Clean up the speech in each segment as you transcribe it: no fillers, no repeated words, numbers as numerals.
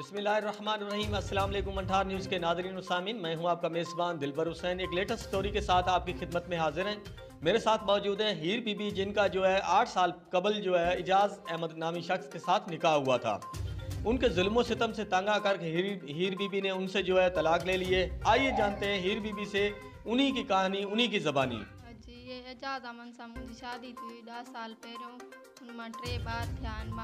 बिस्मिल्लाहिर्रहमानिर्रहीम। अस्सलाम वालेकुम अंठार न्यूज़ के नाज़रीन और सामीन, मैं हूं आपका मेज़बान दिलबर हुसैन। एक लेटेस्ट स्टोरी के साथ आपकी खिदमत में हाजिर हैं। मेरे साथ मौजूद हैं हीर बीबी, जिनका जो है 8 साल कबल जो है इजाज़ अहमद नामी शख्स के साथ निकाह हुआ था। उनके जुल्म सितम से तंग आकर हीर बीबी ने उनसे जो है तलाक ले लिए। आइए जानते हैं हीर बीबी से उन्हीं की कहानी, उन्हीं की ज़बानी। जी, ये एजाज़ अमन सां मुंहिंजी शादी थी 10 साल पहिरियों। हुन मां 3 ॿार थिया आहिनि।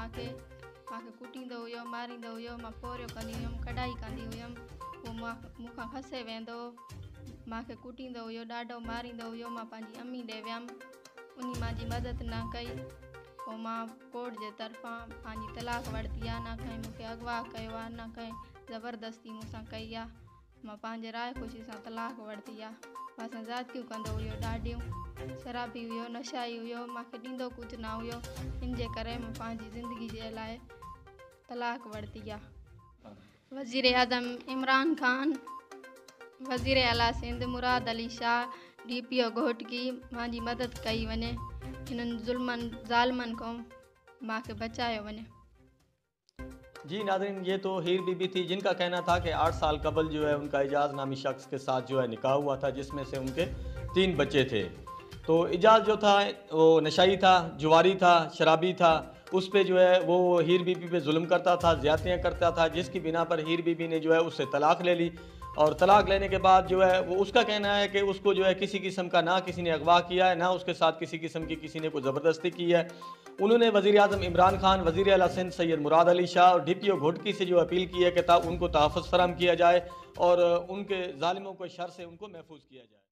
मूंखे कुटींदो हुयो, मारींदो हुयो, मां पोरियो कंदी हुयमि, कढ़ाई कंदी हुयमि। पोइ मूंखां खसे वेंदो, मूंखे कुटींदो हुयो, ॾाढो मारींदो हुयो। मां पंहिंजी अम्मी ॾे वियमि, उन मुंहिंजी मदद न कई। पोइ मां कोर्ट जे तरफ़ां पंहिंजी तलाक वरिती आहे। न कंहिं मूंखे अगवा कयो आहे, न कंहिं ज़बरदस्ती मूंसां कई आहे। मां पंहिंजे राय ख़ुशी सां तलाक वरिती आहे। मूंसां ज़्यादतियूं कंदो हुयो, ॾाढियूं। शराबी हुयो, नशाई हुयो, मूंखे ॾींदो कुझु न हुयो। इन जे करे मां पंहिंजी ज़िंदगी जे लाइ तलाक वरिती आहे। वज़ीर आज़म इमरान ख़ान, वज़ीर आला सिंध मुराद अली शाह, DPO घोटकी मुंहिंजी मदद कई वञे। हिननि ज़ालमनि खां मूंखे बचायो वञे। जी नाज़रीन, ये तो हीर बीबी थी, जिनका कहना था कि 8 साल कबल जो है उनका इजाज़ नामी शख्स के साथ जो है निकाह हुआ था, जिसमें से उनके 3 बच्चे थे। तो इजाज़ जो था वो नशाई था, जुआरी था, शराबी था। उस पे जो है वो हीर बीबी पे जुल्म करता था, ज़्यादतियाँ करता था, जिसकी बिना पर हीर बीबी ने जो है उससे तलाक ले ली। और तलाक लेने के बाद जो है वो उसका कहना है कि उसको जो है किसी किस्म का ना किसी ने अगवा किया है, ना उसके साथ किसी किस्म की किसी ने कोई ज़बरदस्ती की है। उन्होंने वज़ीर आज़म इमरान खान, वज़ीर आला सिंध सैयद मुराद अली शाह और DPO घोटकी से जो अपील की है कि उनको तहफ़्फ़ुज़ फराहम किया जाए और उनके ज़ालिमों को शर से उनको महफूज किया जाए।